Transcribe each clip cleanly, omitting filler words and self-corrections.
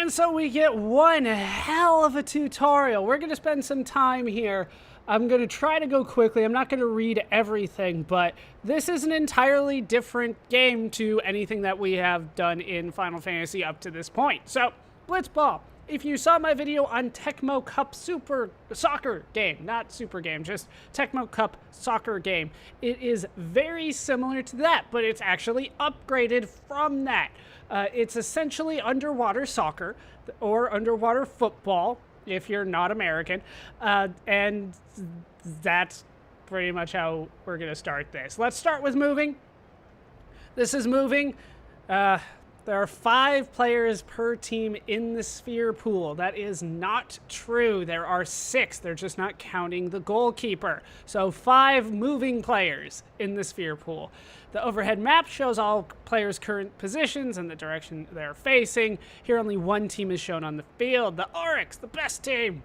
And so we get one hell of a tutorial. We're going to spend some time here. I'm going to try to go quickly. I'm not going to read everything, but this is an entirely different game to anything that we have done in Final Fantasy up to this point. So, Blitzball. If you saw my video on Tecmo Cup Super Soccer game, not Super Game, just Tecmo Cup Soccer game, it is very similar to that, but it's actually upgraded from that. It's essentially underwater soccer or underwater football, if you're not American, and that's pretty much how we're going to start this. Let's start with moving. This is moving. There are 5 players per team in the sphere pool. That is not true. There are 6. They're just not counting the goalkeeper. So 5 moving players in the sphere pool. The overhead map shows all players' current positions and the direction they're facing. Here only one team is shown on the field. The Oryx, the best team.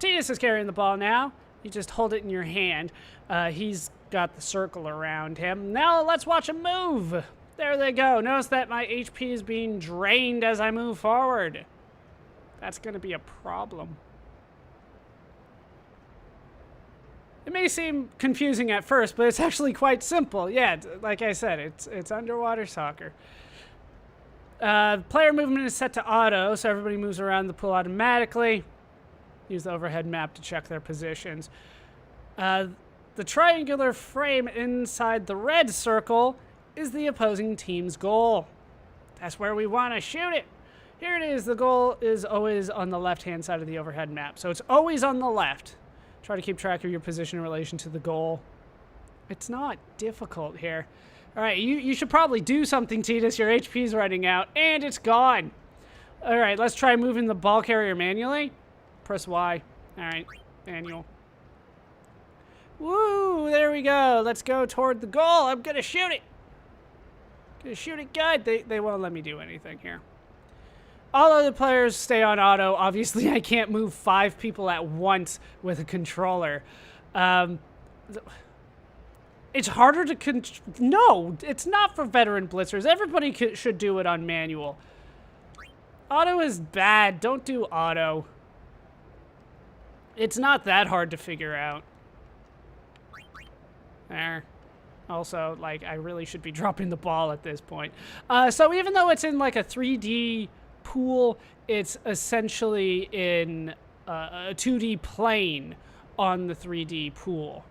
Tidus is carrying the ball now. You just hold it in your hand. He's got the circle around him. Now let's watch him move. There they go. Notice that my HP is being drained as I move forward. That's going to be a problem. It may seem confusing at first, but it's actually quite simple. Yeah, like I said, it's underwater soccer. Player movement is set to auto, so everybody moves around the pool automatically. Use the overhead map to check their positions. The triangular frame inside the red circle is the opposing team's goal. That's where we want to shoot it. Here it is. The goal is always on the left-hand side of the overhead map. So it's always on the left. Try to keep track of your position in relation to the goal. It's not difficult here. All right, you should probably do something, Tidus. Your HP's running out, and it's gone. All right, let's try moving the ball carrier manually. Press Y. All right, manual. Woo, there we go. Let's go toward the goal. I'm going to shoot it. Shoot it good. They won't let me do anything here. All other players stay on auto. Obviously, I can't move 5 people at once with a controller. It's harder to No, it's not for veteran blitzers. Everybody should do it on manual. Auto is bad. Don't do auto. It's not that hard to figure out. There. Also, like, I really should be dropping the ball at this point. So even though it's in, like, a 3D pool, it's essentially in a 2D plane on the 3D pool.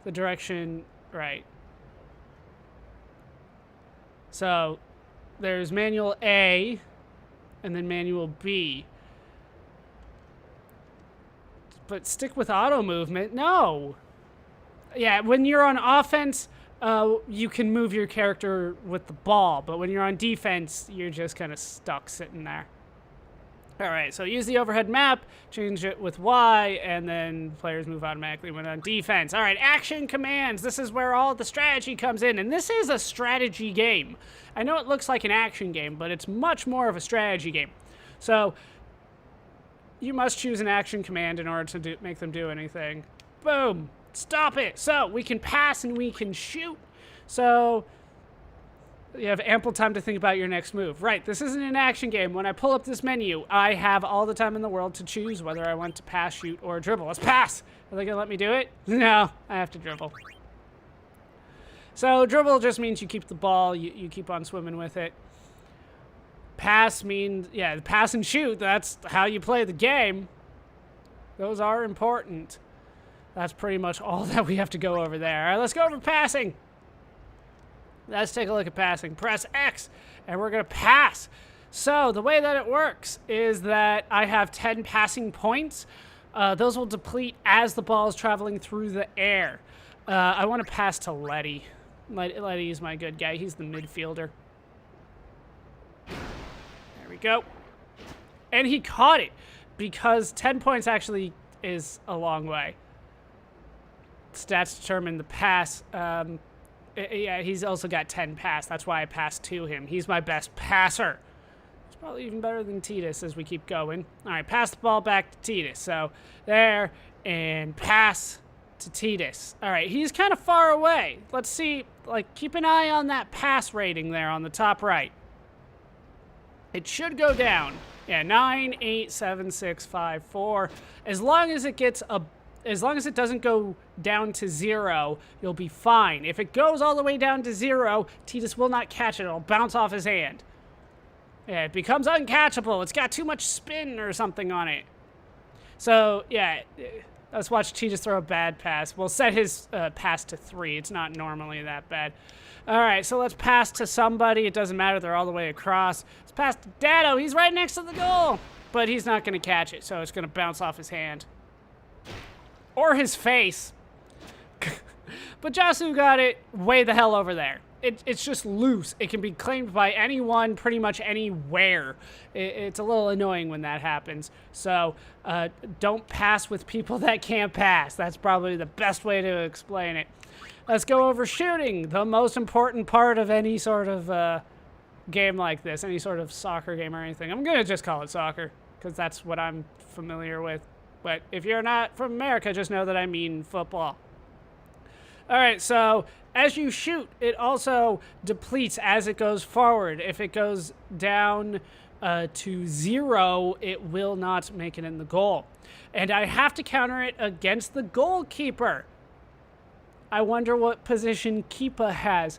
The direction, right. So there's manual A and then manual B. But stick with auto movement. No. Yeah, when you're on offense, you can move your character with the ball, but when you're on defense, you're just kind of stuck sitting there. All right, so use the overhead map, change it with Y, and then players move automatically when on defense. All right, action commands. This is where all the strategy comes in, and this is a strategy game. I know it looks like an action game, but it's much more of a strategy game. So you must choose an action command in order to make them do anything. Boom. Stop it. So we can pass and we can shoot. So you have ample time to think about your next move. Right, this isn't an action game. When I pull up this menu, I have all the time in the world to choose whether I want to pass, shoot, or dribble. Let's pass. Are they going to let me do it? No, I have to dribble. So dribble just means you keep the ball. You keep on swimming with it. Pass means, yeah, pass and shoot. That's how you play the game. Those are important. That's pretty much all that we have to go over there. All right, let's go over passing. Let's take a look at passing. Press X, and we're going to pass. So the way that it works is that I have 10 passing points. Those will deplete as the ball is traveling through the air. I want to pass to Letty. Letty is my good guy. He's the midfielder. There we go. And he caught it because 10 points actually is a long way. Stats determine the pass. Yeah, he's also got 10 pass. That's why I passed to him. He's my best passer. He's probably even better than Tidus as we keep going. All right, pass the ball back to Tidus. So there, and pass to Tidus. All right, he's kind of far away. Let's see, like, keep an eye on that pass rating there on the top right. It should go down. Yeah, 9, 8, 7, 6, 5, 4. As long as it doesn't go down to 0, you'll be fine. If it goes all the way down to 0, Titus will not catch it. It'll bounce off his hand. Yeah, it becomes uncatchable. It's got too much spin or something on it. So, yeah, let's watch Titus throw a bad pass. We'll set his pass to 3. It's not normally that bad. All right, so let's pass to somebody. It doesn't matter. They're all the way across. Let's pass to Dado. He's right next to the goal. But he's not going to catch it, so it's going to bounce off his hand. Or his face. But Jasu got it way the hell over there. It's just loose. It can be claimed by anyone pretty much anywhere. It's a little annoying when that happens. So don't pass with people that can't pass. That's probably the best way to explain it. Let's go over shooting, the most important part of any sort of game like this, any sort of soccer game or anything. I'm going to just call it soccer because that's what I'm familiar with. But if you're not from America, just know that I mean football. All right, so as you shoot, it also depletes as it goes forward. If it goes down to 0, it will not make it in the goal. And I have to counter it against the goalkeeper. I wonder what position Keepa has.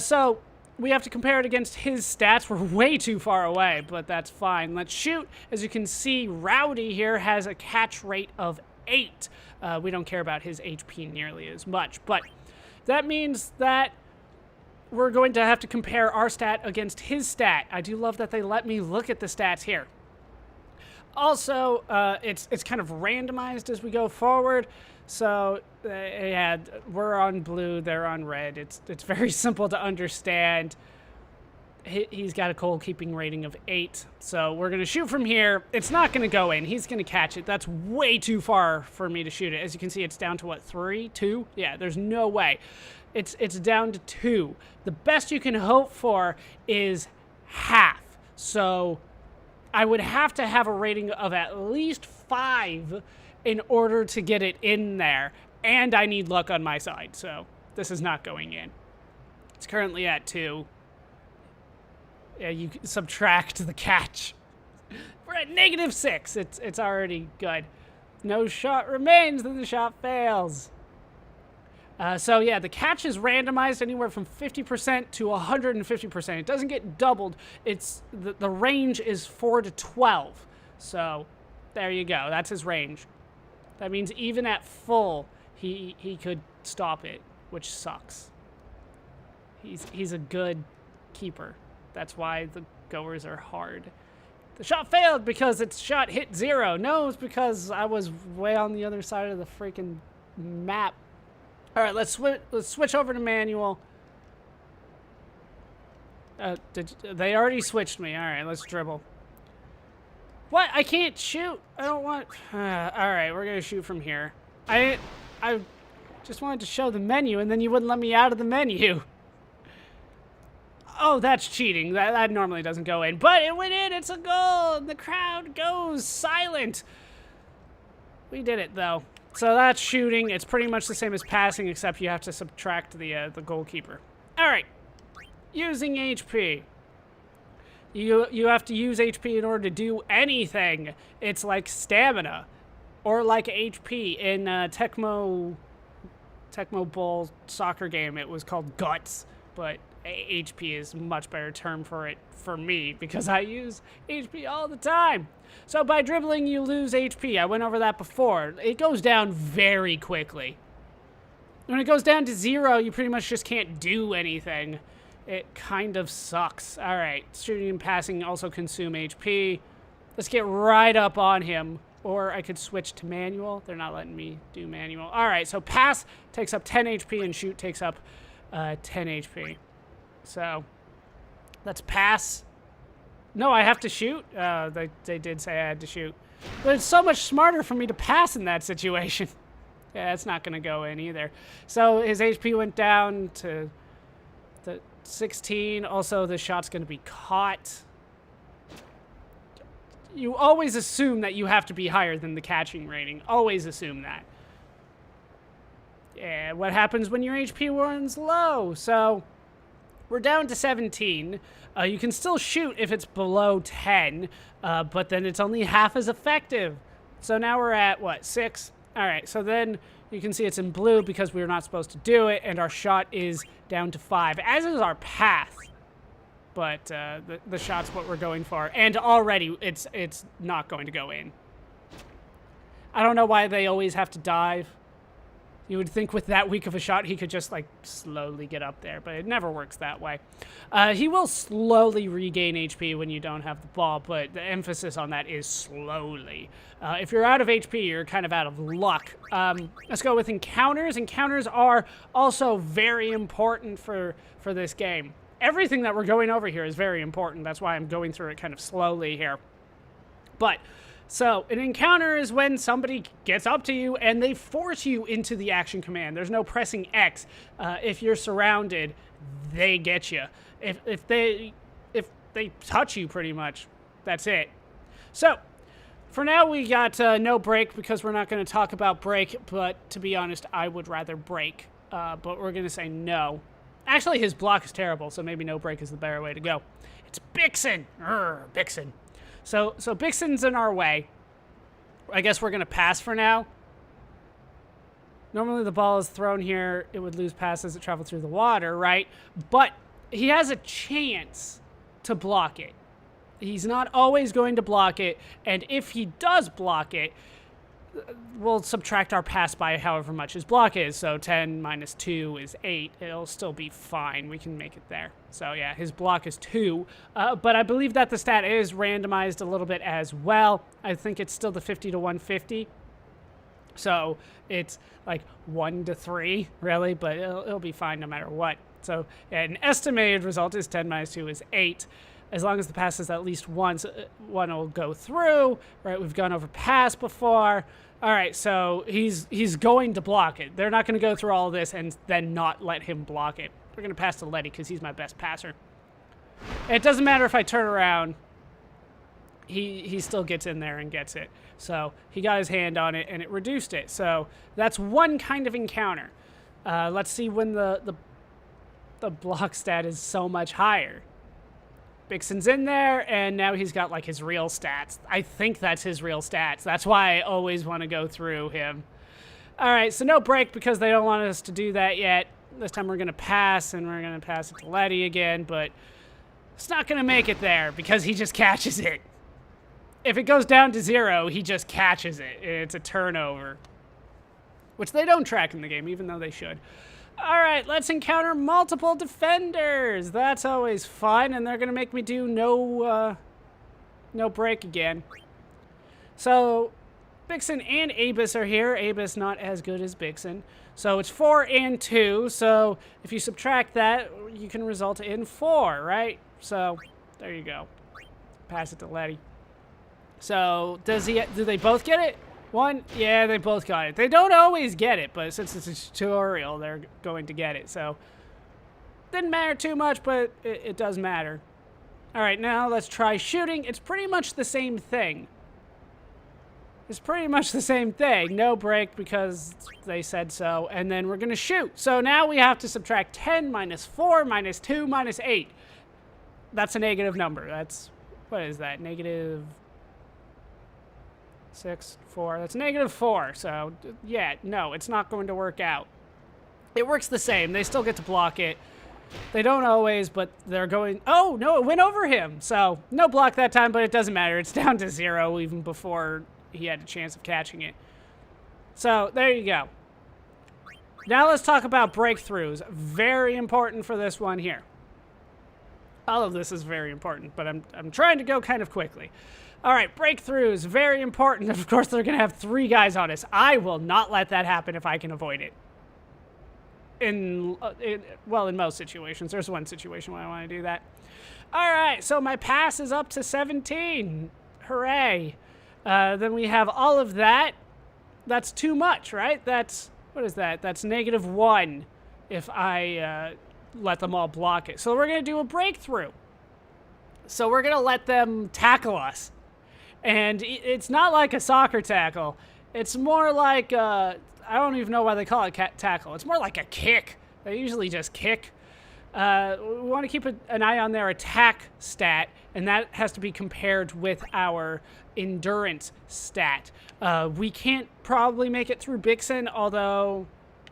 So we have to compare it against his stats. We're way too far away, but that's fine. Let's shoot. As you can see, Rowdy here has a catch rate of 8. We don't care about his HP nearly as much, but that means that we're going to have to compare our stat against his stat. I do love that they let me look at the stats here. Also, it's kind of randomized as we go forward. So, yeah, we're on blue, they're on red. It's very simple to understand. He's got a goal-keeping rating of 8. So we're going to shoot from here. It's not going to go in. He's going to catch it. That's way too far for me to shoot it. As you can see, it's down to, what, 3, 2? Yeah, there's no way. It's down to 2. The best you can hope for is half. So I would have to have a rating of at least 5 in order to get it in there. And I need luck on my side. So this is not going in. It's currently at 2. Yeah, you subtract the catch. We're at -6. It's already good. No shot remains, then the shot fails. So yeah, the catch is randomized anywhere from 50% to 150%. It doesn't get doubled. It's the range is 4 to 12. So there you go. That's his range. That means even at full, he could stop it, which sucks. He's a good keeper. That's why the goers are hard. The shot failed because its shot hit 0. No, it's because I was way on the other side of the freaking map. All right, let's switch over to manual. They already switched me. All right, let's dribble. What? I can't shoot. I don't want... all right, we're going to shoot from here. I just wanted to show the menu, and then you wouldn't let me out of the menu. Oh, that's cheating. That normally doesn't go in. But it went in. It's a goal. The crowd goes silent. We did it, though. So that's shooting. It's pretty much the same as passing, except you have to subtract the goalkeeper. All right. Using HP. You have to use HP in order to do anything. It's like stamina. Or like HP. In Tecmo Bowl soccer game, it was called Guts. But HP is a much better term for it for me because I use HP all the time. So by dribbling, you lose HP. I went over that before. It goes down very quickly. When it goes down to 0, you pretty much just can't do anything. It kind of sucks. All right, shooting and passing also consume HP. Let's get right up on him. Or I could switch to manual. They're not letting me do manual. All right, so pass takes up 10 HP and shoot takes up 10 HP. So let's pass. No, I have to shoot. They did say I had to shoot. But it's so much smarter for me to pass in that situation. Yeah, that's not going to go in either. So his HP went down to the 16. Also, the shot's going to be caught. You always assume that you have to be higher than the catching rating. Always assume that. Yeah, what happens when your HP runs low? So We're down to 17. You can still shoot if it's below 10, but then it's only half as effective. So now we're at, what, 6? All right, so then you can see it's in blue because we were not supposed to do it, and our shot is down to 5, as is our path. But the shot's what we're going for, and already it's not going to go in. I don't know why they always have to dive. You would think with that weak of a shot, he could just, like, slowly get up there, but it never works that way. He will slowly regain HP when you don't have the ball, but the emphasis on that is slowly. If you're out of HP, you're kind of out of luck. Let's go with encounters. Encounters are also very important for this game. Everything that we're going over here is very important. That's why I'm going through it kind of slowly here. But... so, an encounter is when somebody gets up to you and they force you into the action command. There's no pressing X. If you're surrounded, they get you. If they touch you, pretty much, that's it. So, for now, we got no break because we're not going to talk about break. But to be honest, I would rather break. But we're going to say no. Actually, his block is terrible, so maybe no break is the better way to go. It's Bixen. Bixen. So Bixen's in our way. I guess we're going to pass for now. Normally the ball is thrown here. It would lose pass as it traveled through the water, right? But he has a chance to block it. He's not always going to block it. And if he does block it, we'll subtract our pass by however much his block is. So 10 minus 2 is 8. It'll still be fine. We can make it there. So yeah, his block is 2. But I believe that the stat is randomized a little bit as well. I think it's still the 50 to 150. So it's like 1 to 3, really, but it'll be fine no matter what. So yeah, an estimated result is 10 minus 2 is 8. As long as the pass is at least once, one will go through. Right, we've gone over pass before. All right, so he's going to block it. They're not going to go through all of this and then not let him block it. We're going to pass to Letty because he's my best passer. It doesn't matter if I turn around. He still gets in there and gets it. So he got his hand on it and it reduced it. So that's one kind of encounter. Let's see when the block stat is so much higher. Bixen's in there, and now he's got, like, his real stats. I think that's his real stats. That's why I always want to go through him. All right, so no break because they don't want us to do that yet. This time we're going to pass, and we're going to pass it to Letty again, but it's not going to make it there because he just catches it. If it goes down to 0, he just catches it. It's a turnover, which they don't track in the game, even though they should. All right, let's encounter multiple defenders. That's always fun, and they're going to make me do no break again. So Bixen and Abus are here. Abus not as good as Bixen. So it's 4 and 2. So if you subtract that, you can result in 4, right? So there you go. Pass it to Letty. So do they both get it? 1? Yeah, they both got it. They don't always get it, but since it's a tutorial, they're going to get it. So, didn't matter too much, but it does matter. All right, now let's try shooting. It's pretty much the same thing. No break because they said so, and then we're going to shoot. So now we have to subtract 10 minus 4 minus 2 minus 8. That's a negative number. That's, what is that? Negative 6, 4. That's negative 4. So, yeah, no, it's not going to work out. It works the same. They still get to block it. They don't always, but they're going... oh, no, it went over him. So, no block that time, but it doesn't matter. It's down to 0 even before he had a chance of catching it. So, there you go. Now let's talk about breakthroughs. Very important for this one here. All of this is very important, but I'm trying to go kind of quickly. All right, breakthroughs, very important. Of course, they're going to have 3 guys on us. I will not let that happen if I can avoid it. In most situations. There's one situation where I want to do that. All right, so my pass is up to 17. Hooray. Then we have all of that. That's too much, right? That's, what is that? That's negative 1 if I let them all block it. So we're going to do a breakthrough. So we're going to let them tackle us. And it's not like a soccer tackle. It's more like, I don't even know why they call it tackle. It's more like a kick. They usually just kick. We want to keep an eye on their attack stat, and that has to be compared with our endurance stat. We can't probably make it through Bixen, although,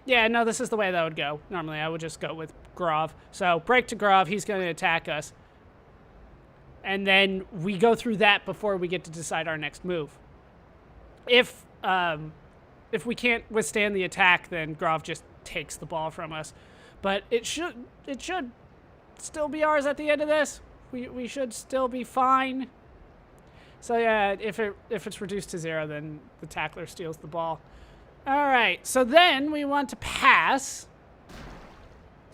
yeah, no, this is the way that would go. Normally, I would just go with Grov. So, break to Grov. He's going to attack us. And then we go through that before we get to decide our next move. If we can't withstand the attack, then Grov just takes the ball from us. But it should still be ours at the end of this. We should still be fine. So yeah, if it's reduced to 0, then the tackler steals the ball. All right, so then we want to pass.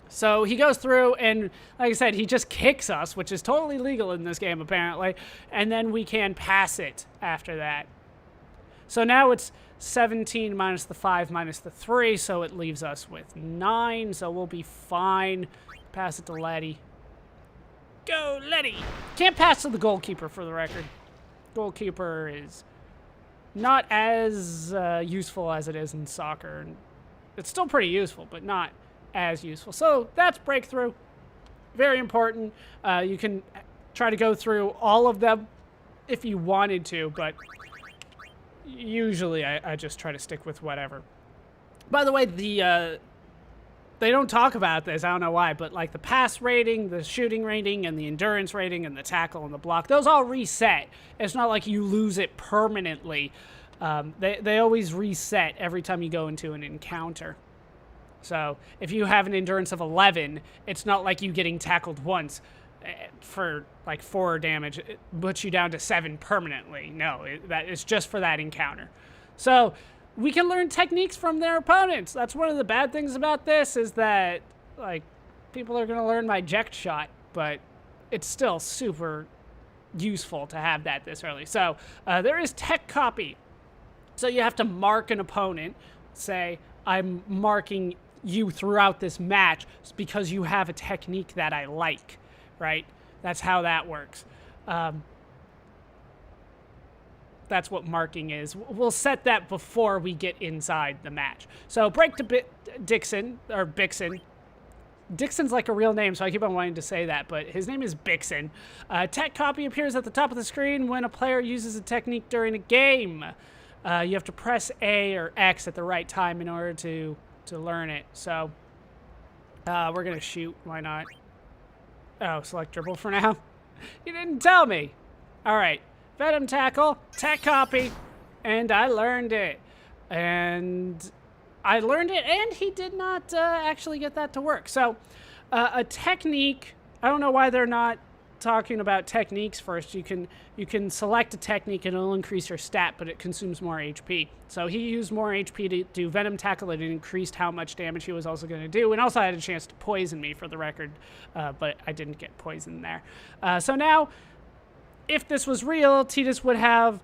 So he goes through, and like I said, he just kicks us, which is totally legal in this game, apparently. And then we can pass it after that. So now it's 17 minus the 5 minus the 3, so it leaves us with 9, so we'll be fine. Pass it to Letty. Go, Letty! Can't pass to the goalkeeper, for the record. Goalkeeper is not as useful as it is in soccer. It's still pretty useful, but not as useful. So that's breakthrough. Very important. You can try to go through all of them if you wanted to, but usually I just try to stick with whatever. By the way, they don't talk about this, I don't know why, but like the pass rating, the shooting rating, and the endurance rating, and the tackle and the block, those all reset. It's not like you lose it permanently. They always reset every time you go into an encounter. So if you have an endurance of 11, it's not like you getting tackled once for like 4 damage. It puts you down to 7 permanently. No, that is just for that encounter. So we can learn techniques from their opponents. That's one of the bad things about this, is that like people are going to learn my eject shot, but it's still super useful to have that this early. So there is tech copy. So you have to mark an opponent. Say, I'm marking you throughout this match because you have a technique that I like, right? That's how that works. That's what marking is. We'll set that before we get inside the match. So break to Dixon, or Bixen. Dixon's like a real name, so I keep on wanting to say that, but his name is Bixen. Tech copy appears at the top of the screen when a player uses a technique during a game. You have to press A or X at the right time in order to learn it. So we're going to shoot. Why not? Oh, select dribble for now. You didn't tell me. All right. Venom tackle, tech copy, and I learned it. And he did not actually get that to work. So a technique, I don't know why they're not talking about techniques first. You can select a technique and it'll increase your stat, but it consumes more HP. So he used more HP to do Venom Tackle, and it increased how much damage he was also going to do, and also had a chance to poison me, for the record, but I didn't get poisoned there. So now, if this was real, Titus would have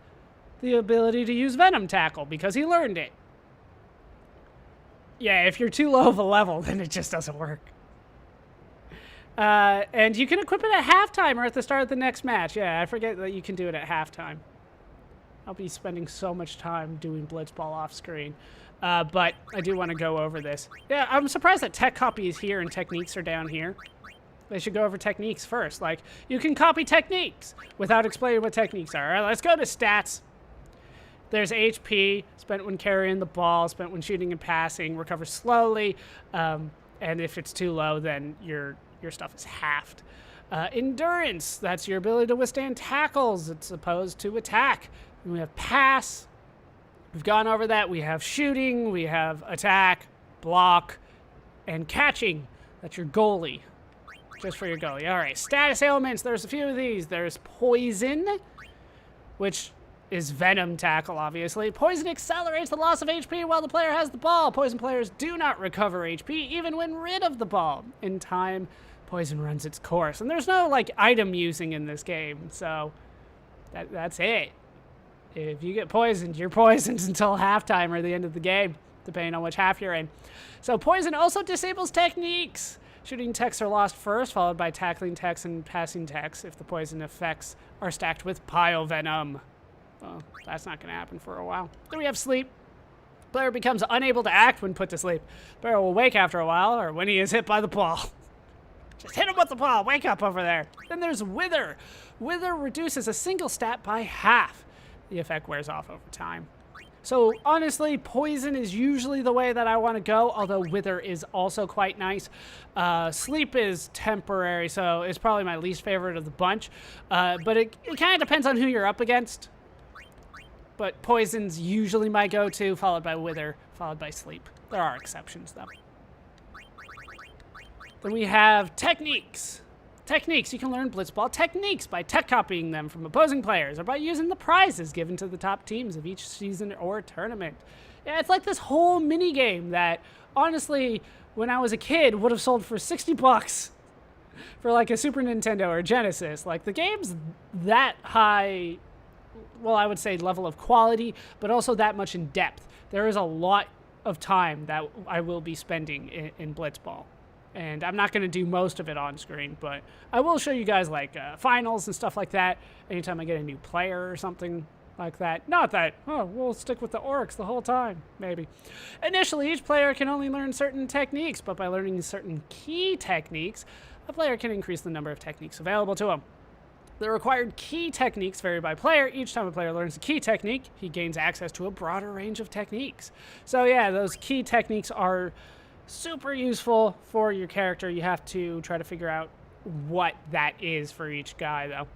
the ability to use Venom Tackle because he learned it. Yeah, if you're too low of a level, then it just doesn't work. And you can equip it at halftime or at the start of the next match. Yeah, I forget that you can do it at halftime. I'll be spending so much time doing Blitzball off screen. But I do want to go over this. Yeah, I'm surprised that tech copy is here and techniques are down here. They should go over techniques first. Like, you can copy techniques without explaining what techniques are. All right, let's go to stats. There's HP, spent when carrying the ball, spent when shooting and passing, recovers slowly, and if it's too low, then your stuff is halved. Endurance, that's your ability to withstand tackles. It's opposed to attack. And we have pass. We've gone over that. We have shooting. We have attack, block, and catching. That's your goalie. Just for your goalie. All right, status ailments. There's a few of these. There's poison, which is Venom Tackle, obviously. Poison accelerates the loss of HP while the player has the ball. Poison players do not recover HP even when rid of the ball. In time, poison runs its course. And there's no, like, item using in this game, so that's it. If you get poisoned, you're poisoned until halftime or the end of the game, depending on which half you're in. So poison also disables techniques. Shooting techs are lost first, followed by tackling techs and passing techs if the poison effects are stacked with Pile Venom. Well, that's not going to happen for a while. Then we have sleep. Player becomes unable to act when put to sleep. Player will wake after a while or when he is hit by the ball. Just hit him with the ball. Wake up over there. Then there's Wither. Wither reduces a single stat by half. The effect wears off over time. So honestly, Poison is usually the way that I want to go, although Wither is also quite nice. Sleep is temporary, so it's probably my least favorite of the bunch. But it kind of depends on who you're up against. But Poison's usually my go-to, followed by Wither, followed by Sleep. There are exceptions, though. Then we have Techniques. Techniques, you can learn Blitzball techniques by tech copying them from opposing players or by using the prizes given to the top teams of each season or tournament. Yeah, it's like this whole mini game that, honestly, when I was a kid, would have sold for 60 bucks for like a Super Nintendo or Genesis. Like, the game's that high, well, I would say level of quality, but also that much in depth. There is a lot of time that I will be spending in Blitzball. And I'm not going to do most of it on screen, but I will show you guys like finals and stuff like that anytime I get a new player or something like that. Not that, oh, we'll stick with the orcs the whole time, maybe. Initially, each player can only learn certain techniques, but by learning certain key techniques, a player can increase the number of techniques available to him. The required key techniques vary by player. Each time a player learns a key technique, he gains access to a broader range of techniques. So yeah, those key techniques are super useful for your character. You have to try to figure out what that is for each guy, though.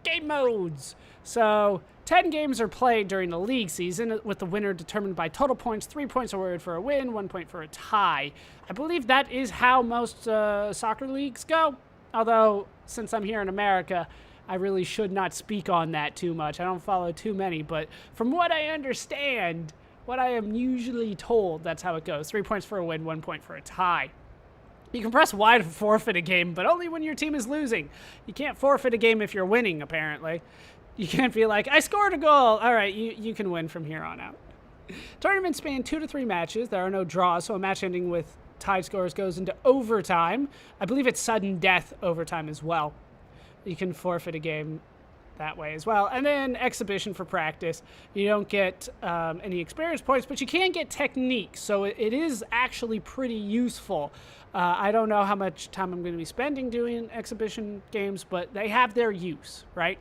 Game modes. So 10 games are played during the league season, with the winner determined by total points. 3 points awarded for a win, 1 point for a tie. I believe that is how most soccer leagues go. Although, since I'm here in America, I really should not speak on that too much. I don't follow too many, but from what I understand, what I am usually told, that's how it goes. 3 points for a win, 1 point for a tie. You can press Y to forfeit a game, but only when your team is losing. You can't forfeit a game if you're winning, apparently. You can't be like, I scored a goal. All right, you can win from here on out. Tournaments span 2 to 3 matches. There are no draws, so a match ending with tied scores goes into overtime. I believe it's sudden death overtime as well. You can forfeit a game that way as well. And then exhibition for practice. You don't get any experience points, but you can get techniques, so it is actually pretty useful. I don't know how much time I'm going to be spending doing exhibition games, but they have their use, right?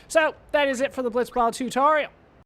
So that is it for the Blitzball tutorial.